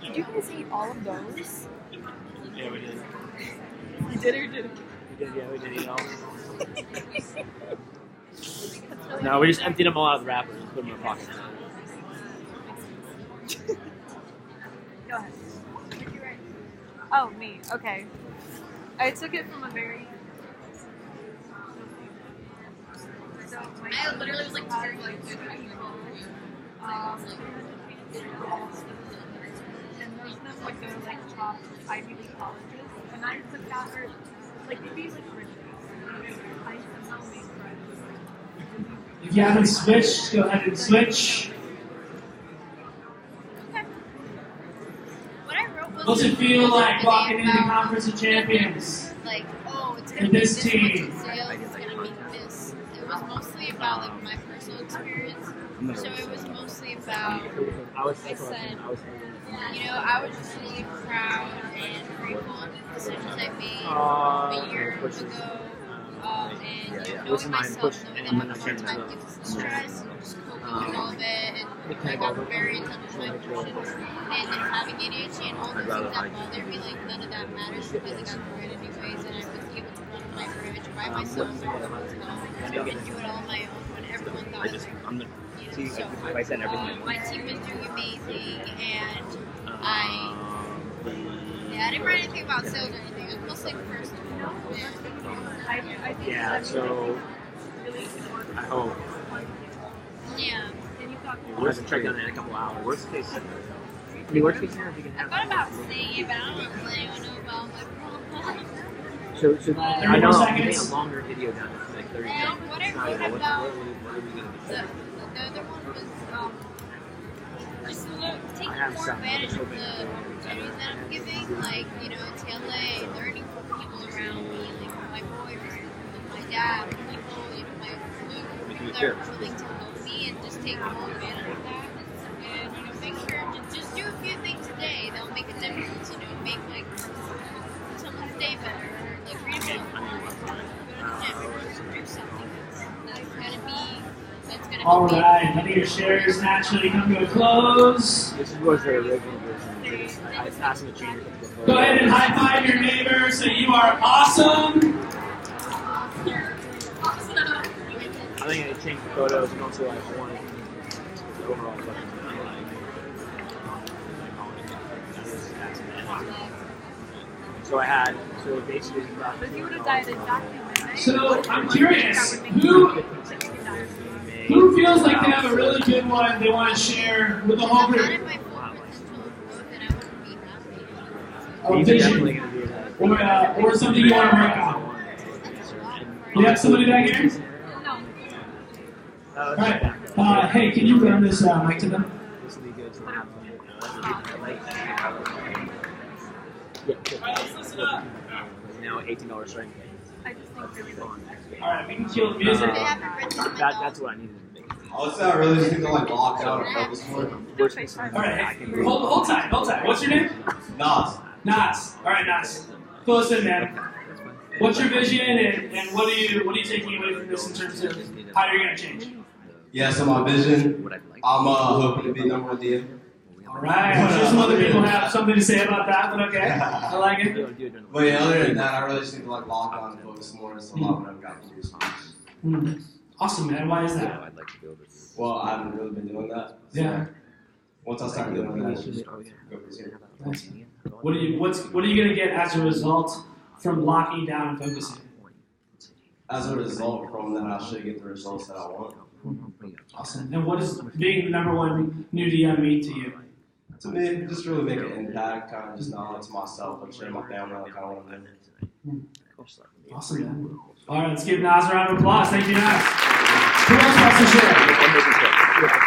Did you guys eat all of those? Yeah, we did. You did or didn't? We did, yeah, we did eat all. No, we just emptied them all out of the wrapper and put them in our pockets. Go ahead. Oh, me. Okay. I took it from a very... I literally was like tearing like and most of them would go to like top Ivy League colleges, and I took that for like maybe like riches. I somehow made friends. If you haven't switched, go ahead and switch. okay. What I wrote was What's it feel like walking into the Conference of Champions? like, oh, it's And gonna be this this much team. in sales, it's gonna be this. It was mostly about like my personal experience. So it was mostly about I said, I was just really proud and grateful of the decisions I made a year ago. And knowing myself, knowing that I have a hard time dealing with stress, and just coping with all of it, and like I'm very in touch with my emotions, and having ADHD and all those things that bother me, like none of that matters because I got through it anyways, and I was able to run my bridge by myself and do it all on my own when everyone thought it was so hard. My team is doing amazing, and I didn't write anything about sales or anything. It was mostly personal. I think Yeah, that's so really important. I hope. Yeah. And you talk We'll have to check on it in a couple hours. Worst case scenario. The worst case scenario, if you can I have. thought about saying it, but I don't know if anyone know about my problem. So I know I'm getting a seconds. longer video down to like 30 And seconds. what I Sorry, wrote what about are we going to the other one was just taking I have more some. advantage of the opportunities that I'm giving, like, you know, TLA, learning from people around me, like my boys, my dad, people, you know, my people that are willing to help me and just take more advantage of that. And, you know, make sure to just do a few things a day that'll make a difference, you know, make like someone's day better, or like read a book, or do something that's gonna be, that's gonna All help me. right, letting your shares naturally come to a close. This was the original version. I asked him to change it to the Go ahead and high five your neighbor. Say you are awesome. I think I changed the photos and also like one overall photo. So I had, so basically, If you would have died exactly midnight, So I'm curious, who feels like they have a really good one they want to share with the whole I'm not group? at my full potential of growth, and I wouldn't be happy. A He's definitely vision, going to do that. or something you want to work on. You have somebody back here? no. All right. Hey, can you run this mic to them? This will be good. So now $18 starting pay. I just think really long. All right, we can kill the music. They haven't written my That's what I needed to make. Honestly, I really just think they're like locked out or focused more. All right, hey, hold tight. What's your name? Nas. Nas. All right, Nas. Fill us in, man. What's your vision, and what are you taking away from this in terms of how you're gonna change? Yeah, so my vision, I'm hoping to be number one DM. All right. I'm sure some other people have something to say about that, but okay, I like it. But yeah, other than that, I really just think to like lock on and focus more. It's a lot what I've got to do. Awesome, man. Why is that? Well, I haven't really been doing that. So Yeah. once I start doing that, it's just go for zero. What are you gonna get as a result from locking down and focusing? As a result from that, I should get the results that I want. Awesome. And what does being the number one new DM mean to you? To me, just really make an impact, kind of just not only to myself, but share my family, like I want to live. Awesome, man. All right, let's give Nas a round of applause. Thank you, Nas. Who else wants to share?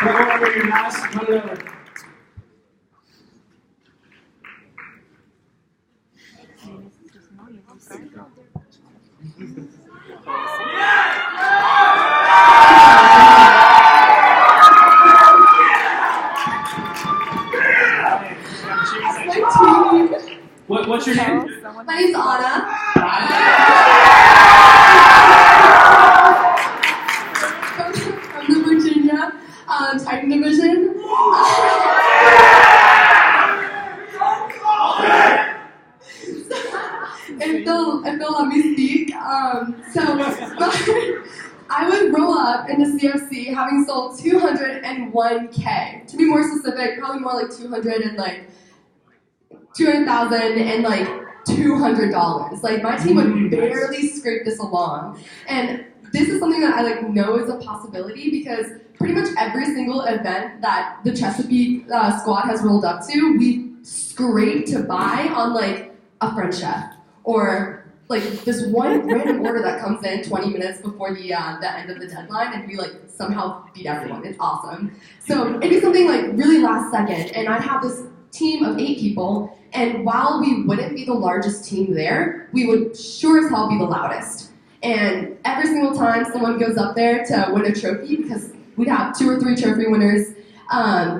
Go over here, Nas. Run it over. What's your name? My name's Anna. From the Virginia Titan Division. If they'll let me speak. I would roll up into CFC having sold 201K. To be more specific, probably more like 200,000 and like $200. Like my team would barely scrape this along. And this is something that I like know is a possibility because pretty much every single event that the Chesapeake squad has rolled up to, we scraped to buy on like a French chef or like this one random order that comes in 20 minutes before the end of the deadline, and we like somehow beat everyone. It's awesome. So it'd be something like really last second, and I'd have this team of 8 people, and while we wouldn't be the largest team there, we would sure as hell be the loudest. And every single time someone goes up there to win a trophy, because we'd have 2 or 3 trophy winners,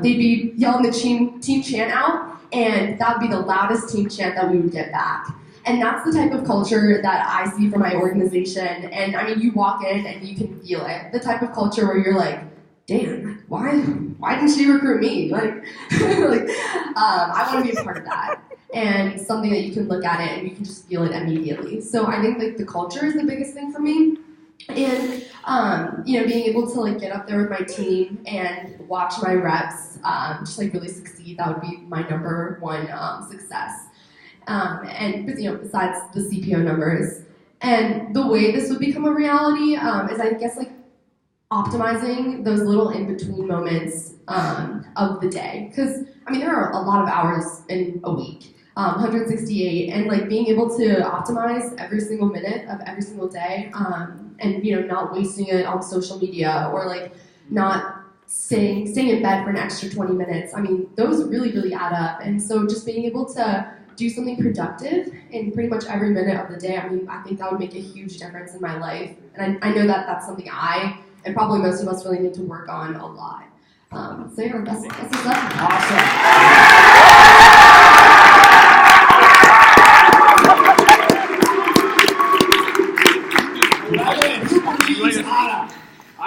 they'd be yelling the team chant out, and that would be the loudest team chant that we would get back. And that's the type of culture that I see for my organization. And I mean, you walk in and you can feel it. The type of culture where you're like, damn, why didn't she recruit me? Like, I want to be a part of that. And something that you can look at it and you can just feel it immediately. So I think like the culture is the biggest thing for me. And being able to like get up there with my team and watch my reps just like really succeed, that would be my number one success. and besides the CPO numbers. And the way this would become a reality is, I guess, like optimizing those little in-between moments of the day. Because, I mean, there are a lot of hours in a week, 168, and like being able to optimize every single minute of every single day, and not wasting it on social media or like not staying in bed for an extra 20 minutes. I mean, those really, really add up. And so just being able to do something productive in pretty much every minute of the day, I mean, I think that would make a huge difference in my life. And I know that that's something I, and probably most of us, really need to work on a lot. So yeah, that's what's up. Awesome.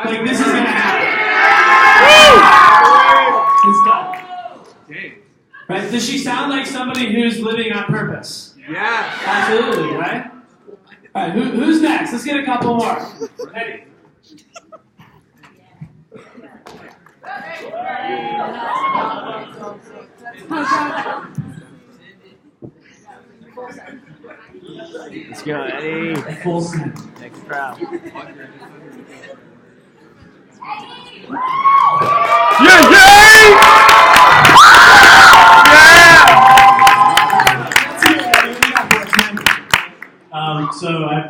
Like, this is gonna happen. It's done. Dang. Right? Does she sound like somebody who's living on purpose? Yeah. Absolutely, right? All right, who's next? Let's get a couple more. Ready? Let's go, Eddie. Full send. Next crowd.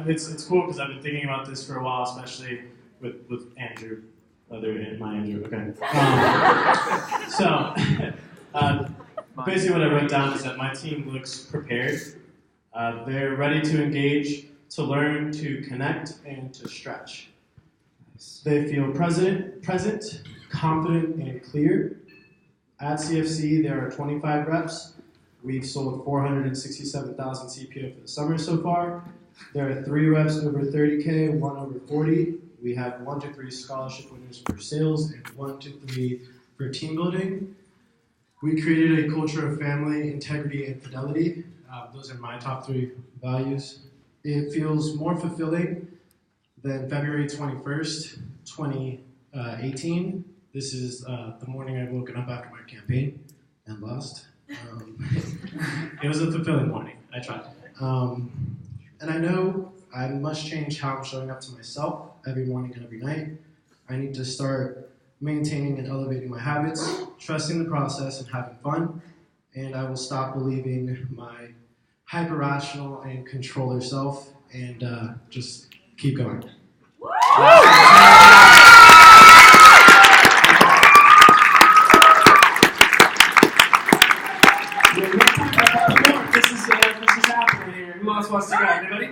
It's cool because I've been thinking about this for a while, especially with Andrew, my Andrew. Okay. Basically, what I wrote down is that my team looks prepared. They're ready to engage, to learn, to connect, and to stretch. They feel present, confident, and clear. At CFC, there are 25 reps. We've sold 467,000 CPO for the summer so far. There are 3 reps over 30K, 1 over 40. We have 1 to 3 scholarship winners for sales and 1 to 3 for team building. We created a culture of family, integrity, and fidelity. Those are my top 3 values. It feels more fulfilling than February 21st, 2018. This is the morning I've woken up after my campaign and lost. It was a fulfilling morning. I tried. And I know I must change how I'm showing up to myself every morning and every night. I need to start maintaining and elevating my habits, trusting the process, and having fun. And I will stop believing my hyper-rational and controller self and just keep going. This is happening here. Who else wants to go? Anybody?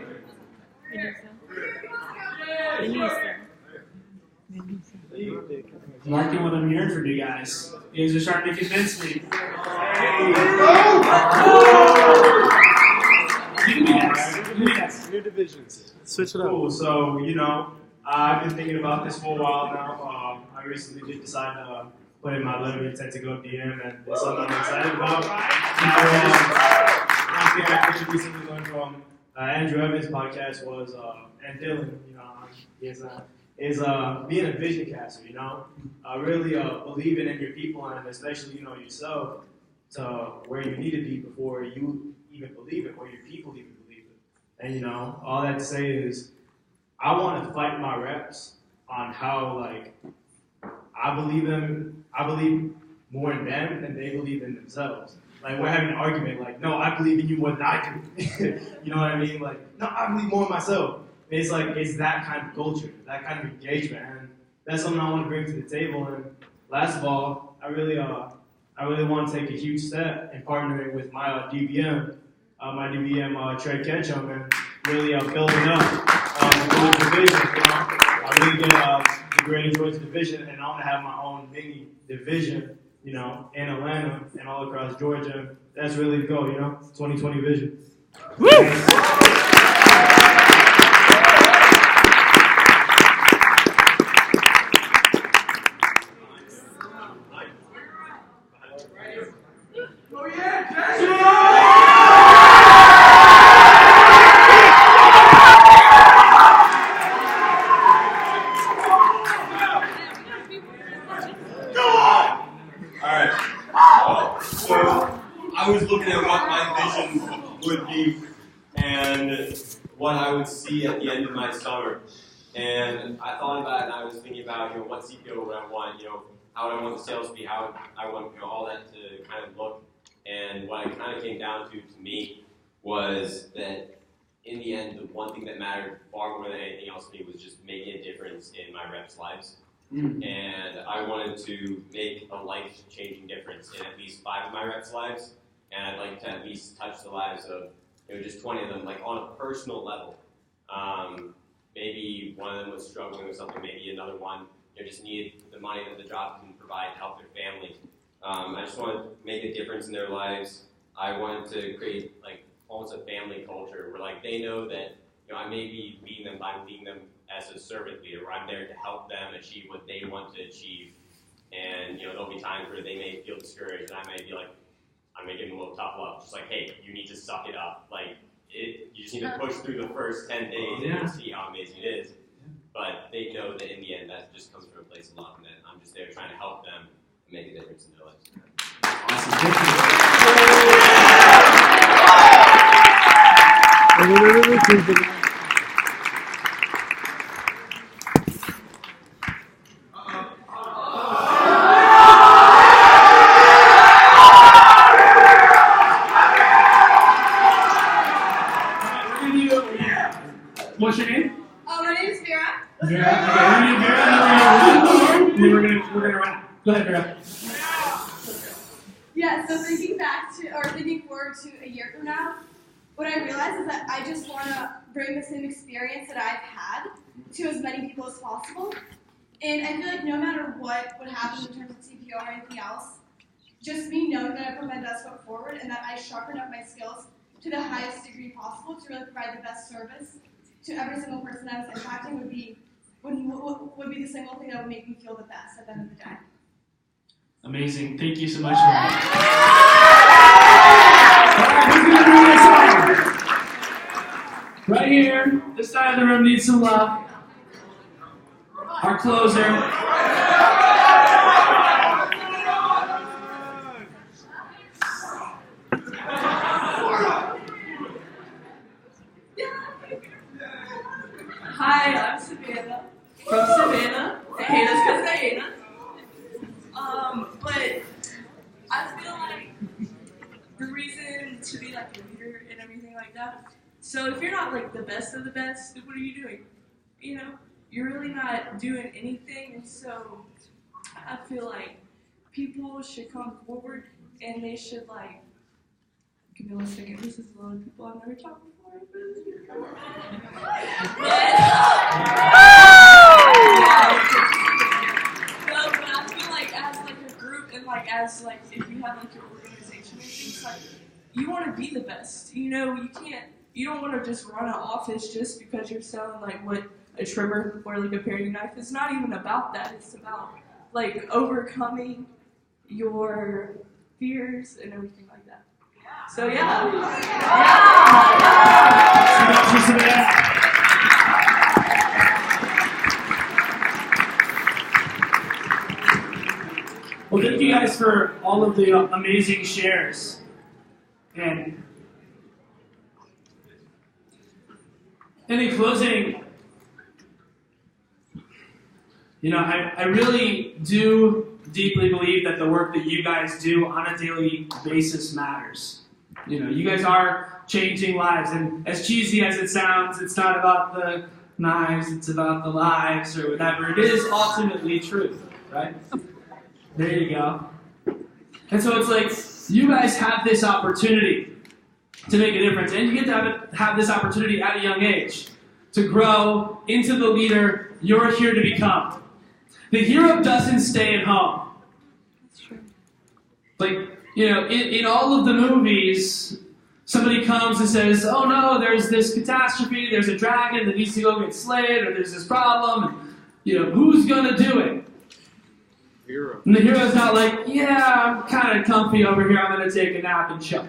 I'm liking what I'm hearing from you guys. You guys are starting to convince me. You can be next. New divisions. Switch it up. Cool. So, I've been thinking about this for a while now. I recently did decide to put in my letter of intent to go DM, and it's something I'm excited about. One thing I actually recently learned from Andrew Evans' podcast was, and Dylan, is being a vision caster, really believing in your people and especially, yourself to where you need to be before you even believe it or your people even believe it. And, all that to say is I want to fight my reps on how, I believe more in them than they believe in themselves. Like, we're having an argument, no, I believe in you more than I do. You know what I mean? No, I believe more in myself. It's it's that kind of culture, that kind of engagement, and that's something I want to bring to the table. And last of all, I really want to take a huge step in partnering with my DVM, Trey Ketchum, and really building up the division. I really get grading towards the division, and I want to have my own mini division, in Atlanta and all across Georgia. That's really the goal, 2020 vision. Woo! I was looking at what my vision would be and what I would see at the end of my summer. And I thought about it, and I was thinking about, what CPO would I want, how would I want the sales to be, how I want, all that to kind of look. And what I kind of came down to me was that in the end, the one thing that mattered far more than anything else to me was just making a difference in my reps' lives. And I wanted to make a life-changing difference in at least 5 of my reps' lives, and I'd like to at least touch the lives of just 20 of them, like on a personal level. Maybe one of them was struggling with something, maybe another one just needed the money that the job can provide to help their family. I just wanted to make a difference in their lives. I wanted to create almost a family culture where they know that I may be leading them, but I'm leading them as a servant leader, where I'm there to help them achieve what they want to achieve. And there'll be times where they may feel discouraged, and I may be I may give them a little tough love, just hey, you need to suck it up. You just need to push through the first 10 days and you'll see how amazing it is. But they know that in the end, that just comes from a place of love, and that I'm just there trying to help them and make a difference in their lives. Awesome. What's your name? My name is Vera. Vera. Okay, Vera. Then we're gonna wrap. Go ahead, Vera. Yeah. So thinking forward to a year from now, what I realized is that I just want to bring the same experience that I've had to as many people as possible. And I feel no matter what would happen in terms of CPO or anything else, just me knowing that I put my best foot forward and that I sharpen up my skills to the highest degree possible to really provide the best service to every single person I was impacting would be the single thing that would make me feel the best at the end of the day. Amazing. Thank you so much for that. Right here, this side of the room needs some love. Our closer. Hi, I'm Savannah from Savannah. They hate us because they hate us. But I feel the reason to be a leader and everything like that. So if you're not the best of the best, then what are you doing? You're really not doing anything. And so I feel people should come forward and they should give me 1 second. This is a lot of people I've never talked before. But I feel as a group and as if you have your organization and things you want to be the best. You don't want to just run an office just because you're selling what a trimmer or a paring knife. It's not even about that. It's about overcoming your fears and everything like that. So yeah. Well, thank you guys for all of the amazing shares. And in closing, I really do deeply believe that the work that you guys do on a daily basis matters. You guys are changing lives, and as cheesy as it sounds, it's not about the knives, it's about the lives or whatever. It is ultimately true, right? There you go. And so it's you guys have this opportunity to make a difference, and you get to have this opportunity at a young age to grow into the leader you're here to become. The hero doesn't stay at home. That's true. In all of the movies, somebody comes and says, oh no, there's this catastrophe, there's a dragon that needs to go get slayed, or there's this problem, who's gonna do it? Hero. And the hero's not yeah, I'm kind of comfy over here, I'm gonna take a nap and chill.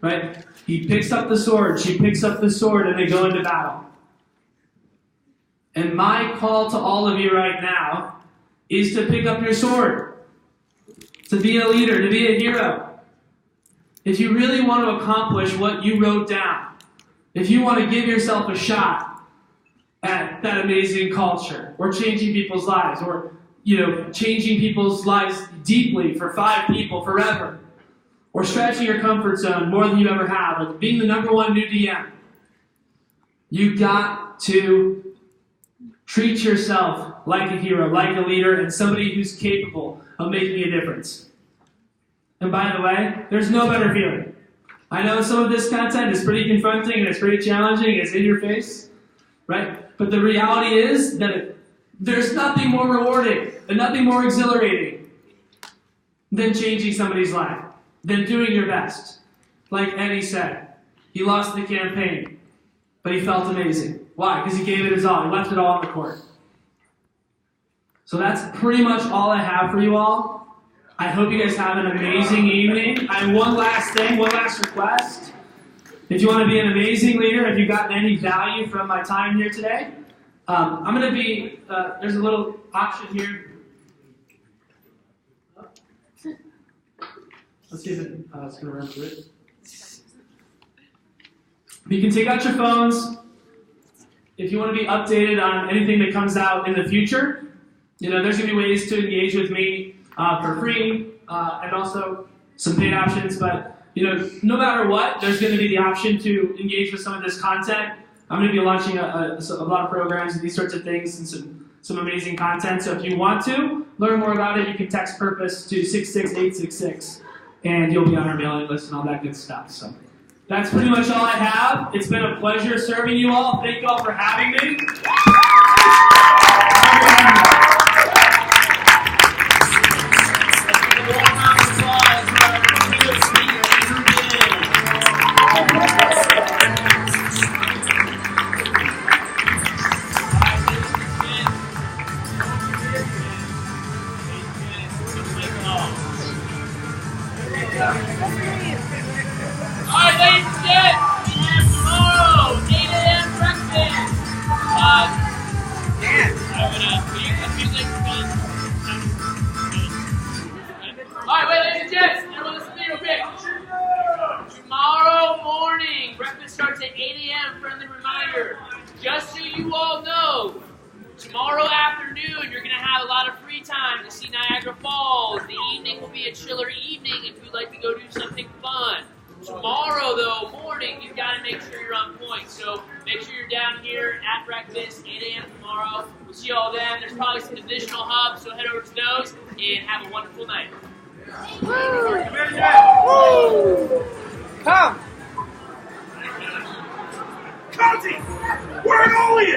Right? He picks up the sword, she picks up the sword, and they go into battle. And my call to all of you right now is to pick up your sword, to be a leader, to be a hero, if you really want to accomplish what you wrote down, if you want to give yourself a shot at that amazing culture, or changing people's lives, or changing people's lives deeply for 5 people forever, or stretching your comfort zone more than you ever have, like being the #1 new DM, you got to treat yourself like a hero, like a leader, and somebody who's capable of making a difference. And by the way, there's no better feeling. I know some of this content is pretty confronting and it's pretty challenging, it's in your face, right? But the reality is that there's nothing more rewarding and nothing more exhilarating than changing somebody's life, than doing your best. Like Eddie said, he lost the campaign, but he felt amazing. Why? Because he gave it his all. He left it all on the court. So that's pretty much all I have for you all. I hope you guys have an amazing evening. I have one last thing, one last request. If you want to be an amazing leader, if you've gotten any value from my time here today, I'm going to be, there's a little option here. Let's see if it's going to run through it. You can take out your phones. If you want to be updated on anything that comes out in the future, there's going to be ways to engage with me for free and also some paid options. But, no matter what, there's going to be the option to engage with some of this content. I'm going to be launching a lot of programs and these sorts of things and some amazing content. So if you want to learn more about it, you can text PURPOSE to 66866, and you'll be on our mailing list and all that good stuff. So that's pretty much all I have. It's been a pleasure serving you all. Thank you all for having me. Alright, ladies and gents, we have tomorrow, 8 a.m. breakfast. I'm gonna use the music fun. Alright, wait, ladies and gents, everyone listen to me real quick. Tomorrow morning, breakfast starts at 8 a.m. Friendly reminder. Just so you all know, tomorrow afternoon, you're going to have a lot of free time to see Niagara Falls. The evening will be a chiller evening if you'd like to go do something fun. Tomorrow, though, morning, you've got to make sure you're on point. So make sure you're down here at breakfast, 8 a.m. tomorrow. We'll see you all then. There's probably some additional hubs, so head over to those and have a wonderful night. Woo!